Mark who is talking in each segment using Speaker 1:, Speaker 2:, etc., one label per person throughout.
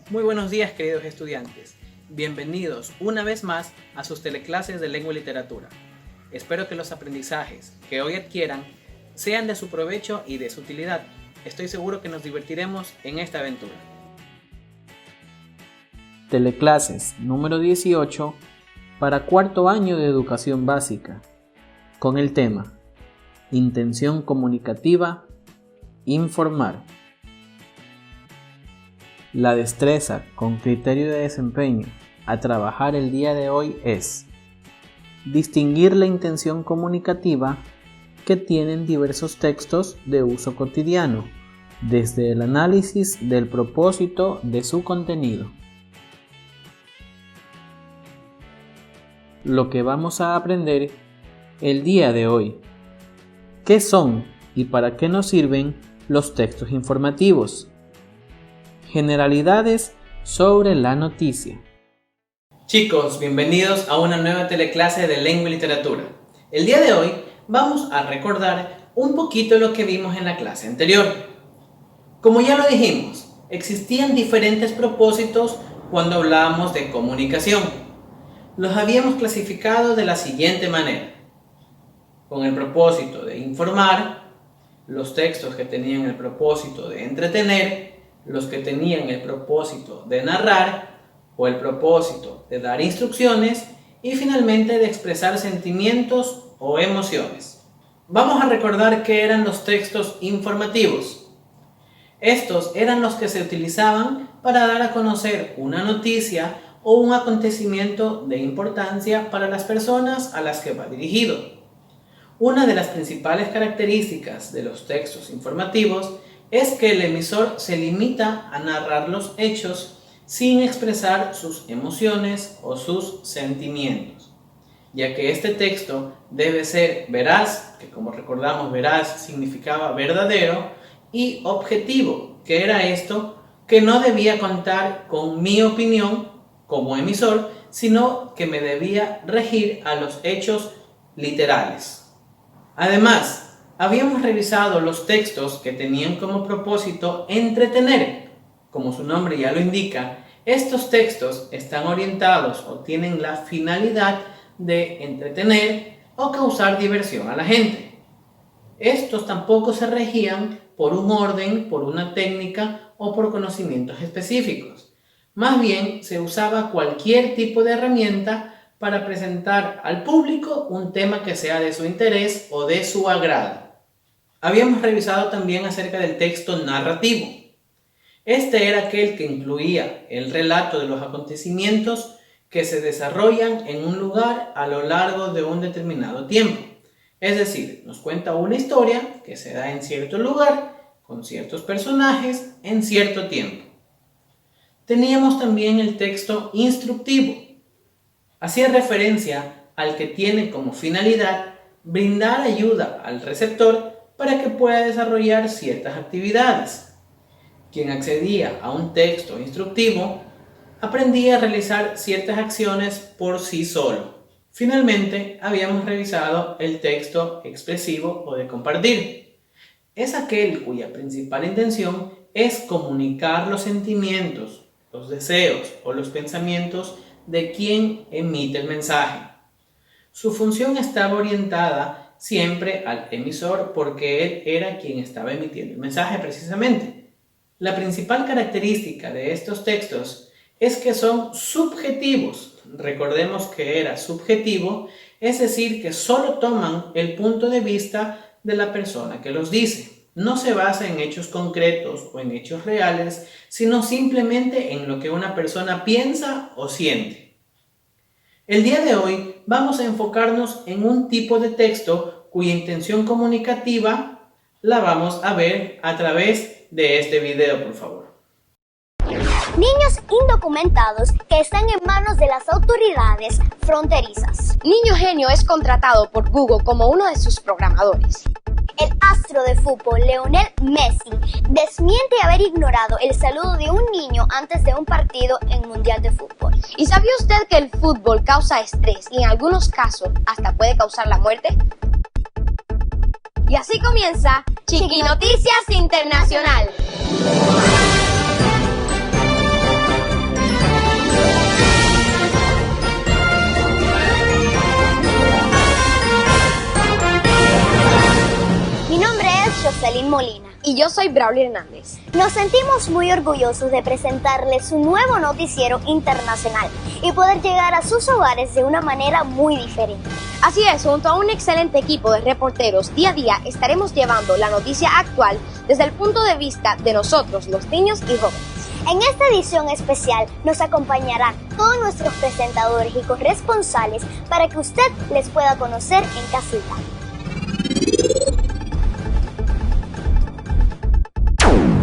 Speaker 1: Muy buenos días, queridos estudiantes. Bienvenidos una vez más a sus teleclases de lengua y literatura. Espero que los aprendizajes que hoy adquieran sean de su provecho y de su utilidad. Estoy seguro que nos divertiremos en esta aventura. Teleclases número 18 para cuarto año de educación básica, con el tema Intención comunicativa, informar. La destreza con criterio de desempeño a trabajar el día de hoy es distinguir la intención comunicativa que tienen diversos textos de uso cotidiano, desde el análisis del propósito de su contenido. Lo que vamos a aprender el día de hoy. ¿Qué son y para qué nos sirven los textos informativos? Generalidades sobre la noticia. Chicos, bienvenidos a una nueva teleclase de lengua y literatura. El día de hoy vamos a recordar un poquito lo que vimos en la clase anterior. Como ya lo dijimos, existían diferentes propósitos cuando hablábamos de comunicación. Los habíamos clasificado de la siguiente manera: con el propósito de informar, los textos que tenían el propósito de entretener, los que tenían el propósito de narrar o el propósito de dar instrucciones y finalmente de expresar sentimientos o emociones. Vamos a recordar qué eran los textos informativos. Estos eran los que se utilizaban para dar a conocer una noticia o un acontecimiento de importancia para las personas a las que va dirigido. Una de las principales características de los textos informativos es que el emisor se limita a narrar los hechos sin expresar sus emociones o sus sentimientos, ya que este texto debe ser veraz, que como recordamos veraz significaba verdadero, y objetivo, que era esto, que no debía contar con mi opinión como emisor, sino que me debía regir a los hechos literales. Además, habíamos revisado los textos que tenían como propósito entretener. Como su nombre ya lo indica, estos textos están orientados o tienen la finalidad de entretener o causar diversión a la gente. Estos tampoco se regían por un orden, por una técnica o por conocimientos específicos. Más bien, se usaba cualquier tipo de herramienta para presentar al público un tema que sea de su interés o de su agrado. Habíamos revisado también acerca del texto narrativo. Este era aquel que incluía el relato de los acontecimientos que se desarrollan en un lugar a lo largo de un determinado tiempo. Es decir, nos cuenta una historia que se da en cierto lugar, con ciertos personajes, en cierto tiempo. Teníamos también el texto instructivo. Hacía referencia al que tiene como finalidad brindar ayuda al receptor para que pueda desarrollar ciertas actividades. Quien accedía a un texto instructivo aprendía a realizar ciertas acciones por sí solo. Finalmente, habíamos revisado el texto expresivo o de compartir. Es aquel cuya principal intención es comunicar los sentimientos, los deseos o los pensamientos de quien emite el mensaje. Su función estaba orientada siempre al emisor porque él era quien estaba emitiendo el mensaje precisamente. La principal característica de estos textos es que son subjetivos. Recordemos que era subjetivo, es decir, que solo toman el punto de vista de la persona que los dice. No se basa en hechos concretos o en hechos reales, sino simplemente en lo que una persona piensa o siente. El día de hoy vamos a enfocarnos en un tipo de texto cuya intención comunicativa la vamos a ver a través de este video, por favor.
Speaker 2: Niños indocumentados que están en manos de las autoridades fronterizas.
Speaker 3: Niño Genio es contratado por Google como uno de sus programadores.
Speaker 2: El astro de fútbol Lionel Messi desmiente haber ignorado el saludo de un niño antes de un partido en Mundial de Fútbol.
Speaker 3: ¿Y sabía usted que el fútbol causa estrés y en algunos casos hasta puede causar la muerte? Y así comienza Chiqui Noticias Internacional.
Speaker 2: Jocelyn Molina.
Speaker 3: Y yo soy Braulio Hernández.
Speaker 2: Nos sentimos muy orgullosos de presentarles un nuevo noticiero internacional y poder llegar a sus hogares de una manera muy diferente.
Speaker 3: Así es, junto a un excelente equipo de reporteros, día a día estaremos llevando la noticia actual desde el punto de vista de nosotros, los niños y jóvenes.
Speaker 2: En esta edición especial nos acompañarán todos nuestros presentadores y corresponsales para que usted les pueda conocer en casita.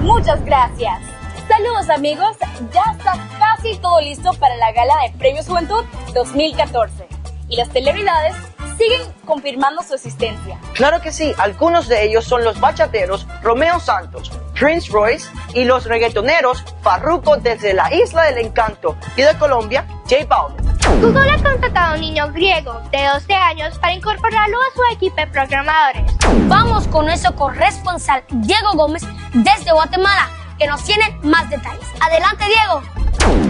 Speaker 4: Muchas gracias. Saludos amigos, ya está casi todo listo para la gala de Premios Juventud 2014 y las celebridades siguen confirmando su existencia.
Speaker 5: Claro que sí, algunos de ellos son los bachateros Romeo Santos, Prince Royce y los reggaetoneros Farruko desde la Isla del Encanto y de Colombia, J Balvin.
Speaker 6: Google ha contratado a un niño griego de 12 años para incorporarlo a su equipo de programadores.
Speaker 7: Vamos con nuestro corresponsal Diego Gómez desde Guatemala, que nos tiene más detalles. Adelante, Diego.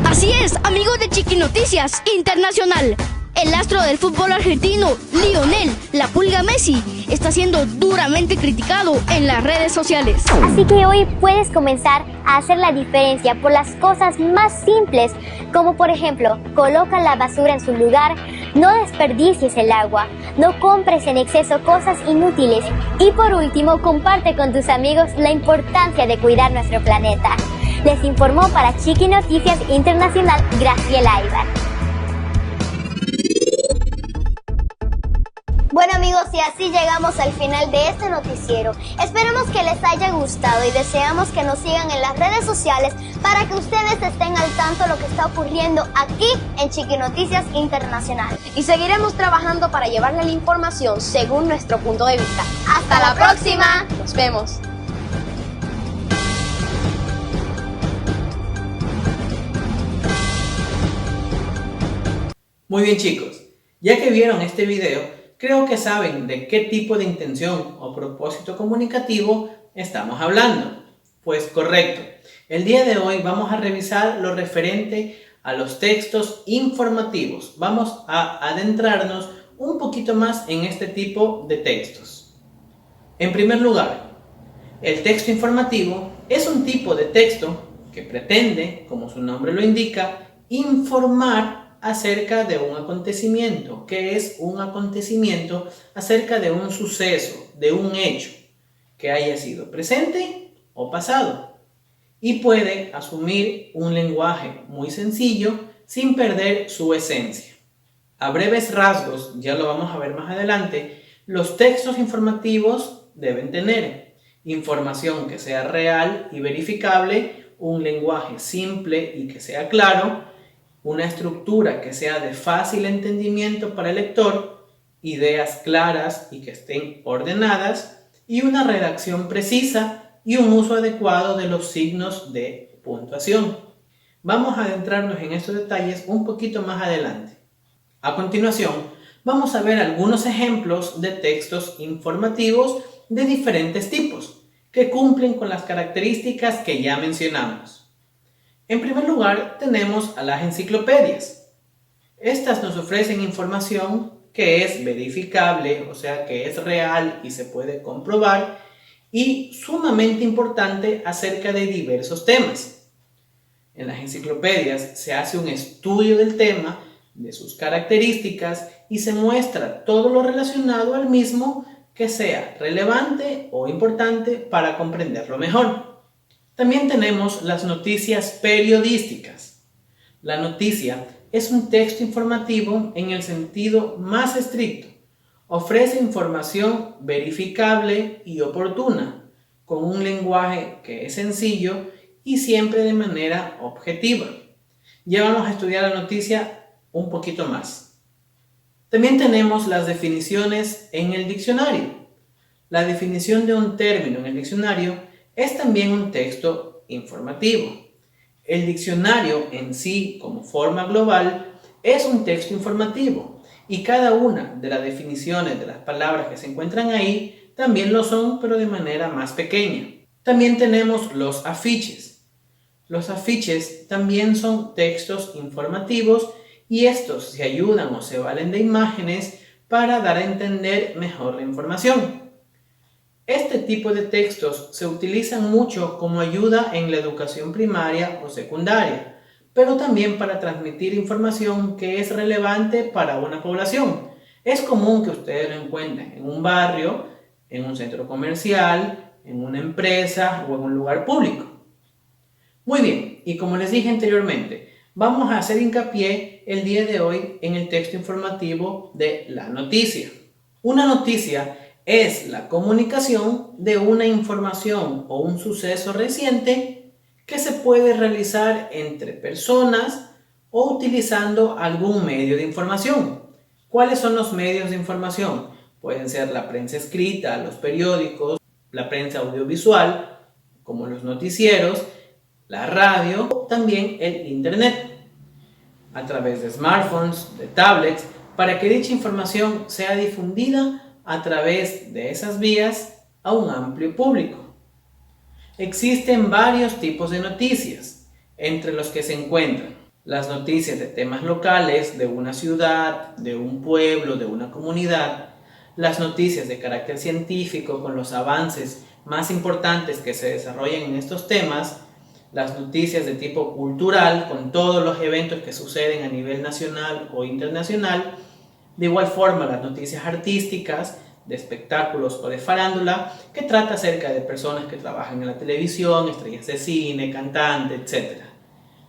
Speaker 8: Así es, amigos de Chiqui Noticias Internacional. El astro del fútbol argentino, Lionel La Pulga Messi, está siendo duramente criticado en las redes sociales.
Speaker 2: Así que hoy puedes comenzar a hacer la diferencia por las cosas más simples, como por ejemplo, coloca la basura en su lugar, no desperdicies el agua, no compres en exceso cosas inútiles y por último, comparte con tus amigos la importancia de cuidar nuestro planeta. Les informó para Chiqui Noticias Internacional Graciela Aybar. Bueno amigos, y así llegamos al final de este noticiero. Esperamos que les haya gustado y deseamos que nos sigan en las redes sociales para que ustedes estén al tanto de lo que está ocurriendo aquí en Chiqui Noticias Internacional.
Speaker 3: Y seguiremos trabajando para llevarle la información según nuestro punto de vista.
Speaker 2: ¡Hasta la próxima!
Speaker 3: Nos vemos.
Speaker 1: Muy bien chicos, ya que vieron este video, creo que saben de qué tipo de intención o propósito comunicativo estamos hablando. Pues correcto, el día de hoy vamos a revisar lo referente a los textos informativos. Vamos a adentrarnos un poquito más en este tipo de textos. En primer lugar, el texto informativo es un tipo de texto que pretende, como su nombre lo indica, informar acerca de un acontecimiento. ¿Qué es un acontecimiento? Acerca de un suceso, de un hecho, que haya sido presente o pasado. Y puede asumir un lenguaje muy sencillo sin perder su esencia. A breves rasgos, ya lo vamos a ver más adelante, los textos informativos deben tener información que sea real y verificable, un lenguaje simple y que sea claro, una estructura que sea de fácil entendimiento para el lector, ideas claras y que estén ordenadas, y una redacción precisa y un uso adecuado de los signos de puntuación. Vamos a adentrarnos en estos detalles un poquito más adelante. A continuación, vamos a ver algunos ejemplos de textos informativos de diferentes tipos, que cumplen con las características que ya mencionamos. En primer lugar, tenemos a las enciclopedias. Estas nos ofrecen información que es verificable, o sea que es real y se puede comprobar, y sumamente importante acerca de diversos temas. En las enciclopedias se hace un estudio del tema, de sus características, y se muestra todo lo relacionado al mismo que sea relevante o importante para comprenderlo mejor. También tenemos las noticias periodísticas. La noticia es un texto informativo en el sentido más estricto. Ofrece información verificable y oportuna, con un lenguaje que es sencillo y siempre de manera objetiva. Ya vamos a estudiar la noticia un poquito más. También tenemos las definiciones en el diccionario. La definición de un término en el diccionario es también un texto informativo. El diccionario en sí, como forma global, es un texto informativo y cada una de las definiciones de las palabras que se encuentran ahí también lo son, pero de manera más pequeña. También tenemos los afiches. Los afiches también son textos informativos y estos se ayudan o se valen de imágenes para dar a entender mejor la información. Este tipo de textos se utilizan mucho como ayuda en la educación primaria o secundaria, pero también para transmitir información que es relevante para una población. Es común que ustedes lo encuentren en un barrio, en un centro comercial, en una empresa o en un lugar público. Muy bien, y como les dije anteriormente, vamos a hacer hincapié el día de hoy en el texto informativo de la noticia. Una noticia es la comunicación de una información o un suceso reciente que se puede realizar entre personas o utilizando algún medio de información. ¿Cuáles son los medios de información? Pueden ser la prensa escrita, los periódicos, la prensa audiovisual, como los noticieros, la radio o también el internet, a través de smartphones, de tablets, para que dicha información sea difundida a través de esas vías a un amplio público. Existen varios tipos de noticias, entre los que se encuentran las noticias de temas locales de una ciudad, de un pueblo, de una comunidad, las noticias de carácter científico con los avances más importantes que se desarrollan en estos temas, las noticias de tipo cultural con todos los eventos que suceden a nivel nacional o internacional, de igual forma las noticias artísticas, de espectáculos o de farándula, que trata acerca de personas que trabajan en la televisión, estrellas de cine, cantantes, etc.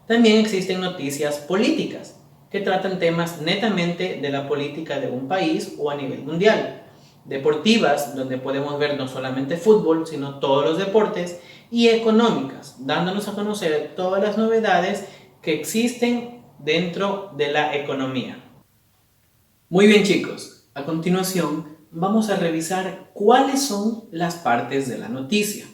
Speaker 1: También existen noticias políticas, que tratan temas netamente de la política de un país o a nivel mundial. Deportivas, donde podemos ver no solamente fútbol, sino todos los deportes, y económicas, dándonos a conocer todas las novedades que existen dentro de la economía. Muy bien, chicos, a continuación vamos a revisar cuáles son las partes de la noticia.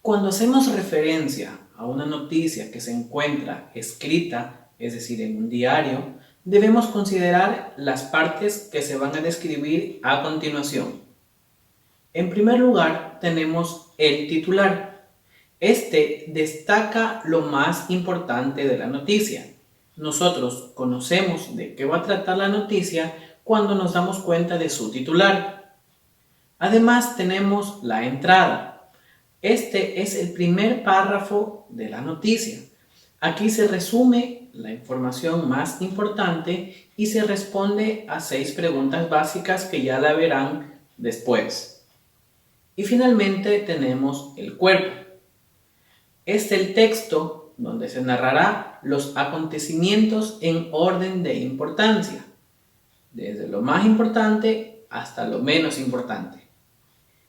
Speaker 1: Cuando hacemos referencia a una noticia que se encuentra escrita, es decir, en un diario, debemos considerar las partes que se van a describir a continuación. En primer lugar, tenemos el titular. Este destaca lo más importante de la noticia. Nosotros conocemos de qué va a tratar la noticia cuando nos damos cuenta de su titular. Además, tenemos la entrada. Este es el primer párrafo de la noticia. Aquí se resume la información más importante y se responde a 6 preguntas básicas que ya la verán después. Y finalmente tenemos el cuerpo. Es el texto donde se narrará los acontecimientos en orden de importancia, desde lo más importante hasta lo menos importante.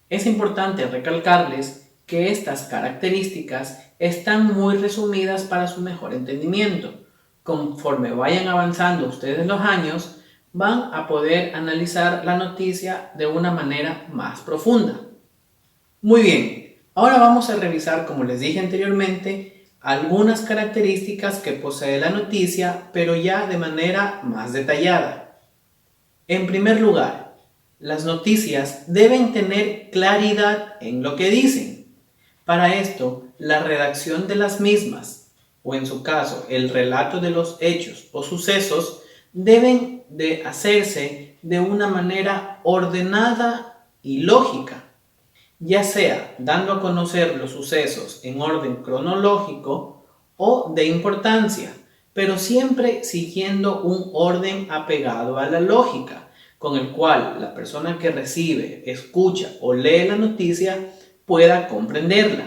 Speaker 1: Es importante recalcarles que estas características están muy resumidas para su mejor entendimiento. Conforme vayan avanzando ustedes los años, van a poder analizar la noticia de una manera más profunda. Muy bien, ahora vamos a revisar, como les dije anteriormente, algunas características que posee la noticia, pero ya de manera más detallada. En primer lugar, las noticias deben tener claridad en lo que dicen. Para esto, la redacción de las mismas, o en su caso, el relato de los hechos o sucesos, deben de hacerse de una manera ordenada y lógica, ya sea dando a conocer los sucesos en orden cronológico o de importancia, pero siempre siguiendo un orden apegado a la lógica, con el cual la persona que recibe, escucha o lee la noticia pueda comprenderla.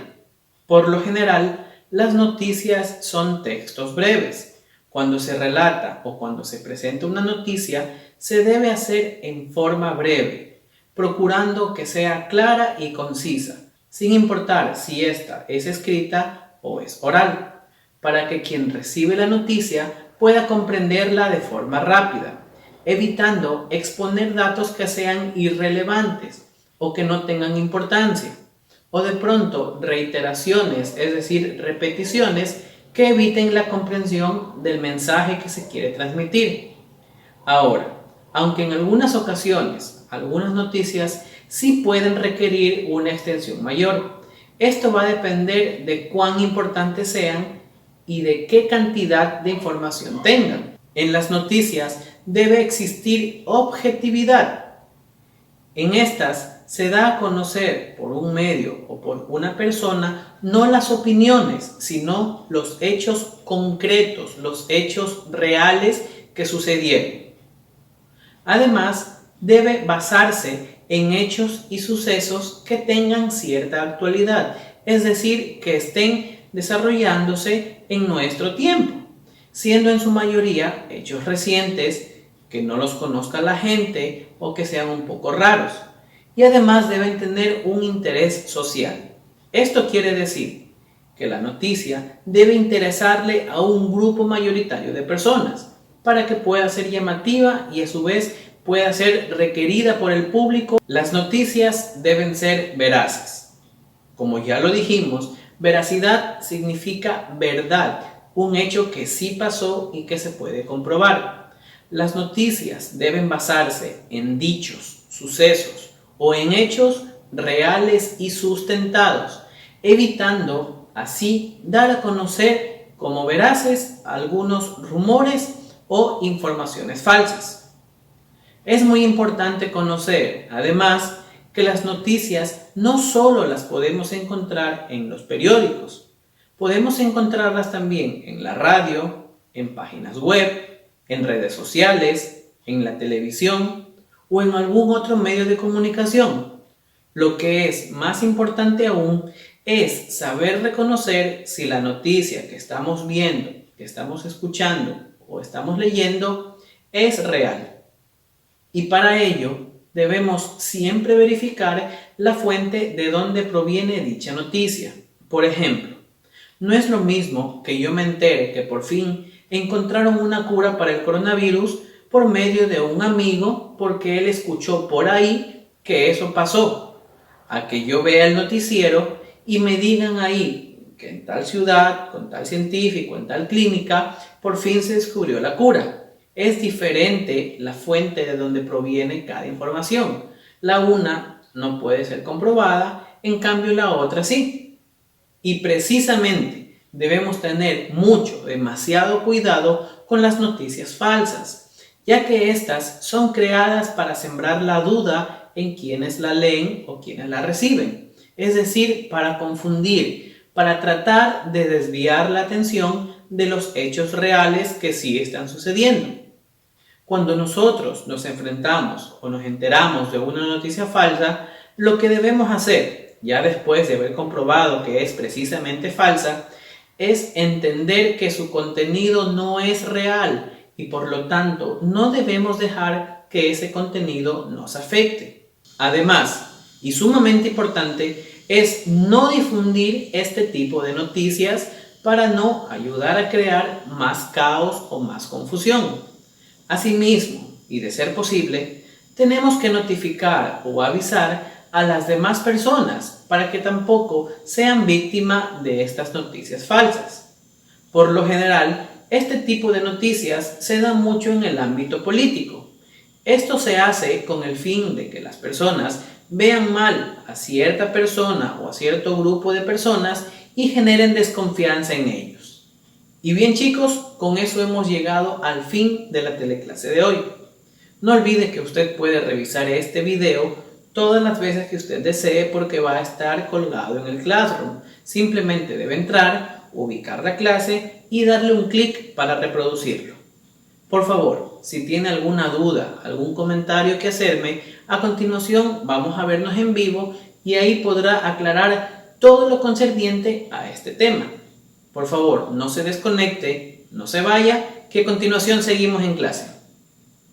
Speaker 1: Por lo general, las noticias son textos breves. Cuando se relata o cuando se presenta una noticia, se debe hacer en forma breve, procurando que sea clara y concisa, sin importar si esta es escrita o es oral, para que quien recibe la noticia pueda comprenderla de forma rápida, evitando exponer datos que sean irrelevantes o que no tengan importancia, o de pronto reiteraciones, es decir, repeticiones que eviten la comprensión del mensaje que se quiere transmitir. Ahora, aunque en algunas ocasiones, algunas noticias sí pueden requerir una extensión mayor, esto va a depender de cuán importantes sean y de qué cantidad de información tengan. En las noticias debe existir objetividad. En estas se da a conocer por un medio o por una persona no las opiniones, sino los hechos concretos, los hechos reales que sucedieron. Además, debe basarse en hechos y sucesos que tengan cierta actualidad, es decir, que estén desarrollándose en nuestro tiempo, siendo en su mayoría hechos recientes, que no los conozca la gente o que sean un poco raros. Y además deben tener un interés social. Esto quiere decir que la noticia debe interesarle a un grupo mayoritario de personas para que pueda ser llamativa y a su vez pueda ser requerida por el público. Las noticias deben ser veraces. Como ya lo dijimos, veracidad significa verdad, un hecho que sí pasó y que se puede comprobar. Las noticias deben basarse en dichos, sucesos o en hechos reales y sustentados, evitando así dar a conocer como veraces algunos rumores o informaciones falsas. Es muy importante conocer, además, que las noticias no solo las podemos encontrar en los periódicos, podemos encontrarlas también en la radio, en páginas web, en redes sociales, en la televisión o en algún otro medio de comunicación. Lo que es más importante aún es saber reconocer si la noticia que estamos viendo, que estamos escuchando o estamos leyendo es real. Y para ello debemos siempre verificar la fuente de donde proviene dicha noticia. Por ejemplo, no es lo mismo que yo me entere que por fin encontraron una cura para el coronavirus por medio de un amigo porque él escuchó por ahí que eso pasó, a que yo vea el noticiero y me digan ahí que en tal ciudad, con tal científico, en tal clínica, por fin se descubrió la cura. Es diferente la fuente de donde proviene cada información. La una no puede ser comprobada, en cambio la otra sí. Y precisamente debemos tener demasiado cuidado con las noticias falsas, ya que estas son creadas para sembrar la duda en quienes la leen o quienes la reciben. Es decir, para confundir, para tratar de desviar la atención de los hechos reales que sí están sucediendo. Cuando nosotros nos enfrentamos o nos enteramos de una noticia falsa, lo que debemos hacer, ya después de haber comprobado que es precisamente falsa, es entender que su contenido no es real y por lo tanto no debemos dejar que ese contenido nos afecte. Además, y sumamente importante, es no difundir este tipo de noticias para no ayudar a crear más caos o más confusión. Asimismo, y de ser posible, tenemos que notificar o avisar a las demás personas para que tampoco sean víctimas de estas noticias falsas. Por lo general, este tipo de noticias se da mucho en el ámbito político. Esto se hace con el fin de que las personas vean mal a cierta persona o a cierto grupo de personas y generen desconfianza en ellos. Y bien chicos, con eso hemos llegado al fin de la teleclase de hoy. No olvide que usted puede revisar este video todas las veces que usted desee porque va a estar colgado en el Classroom. Simplemente debe entrar, ubicar la clase y darle un clic para reproducirlo. Por favor, si tiene alguna duda, algún comentario que hacerme, a continuación vamos a vernos en vivo y ahí podrá aclarar todo lo concerniente a este tema. Por favor, no se desconecte, no se vaya, que a continuación seguimos en clase.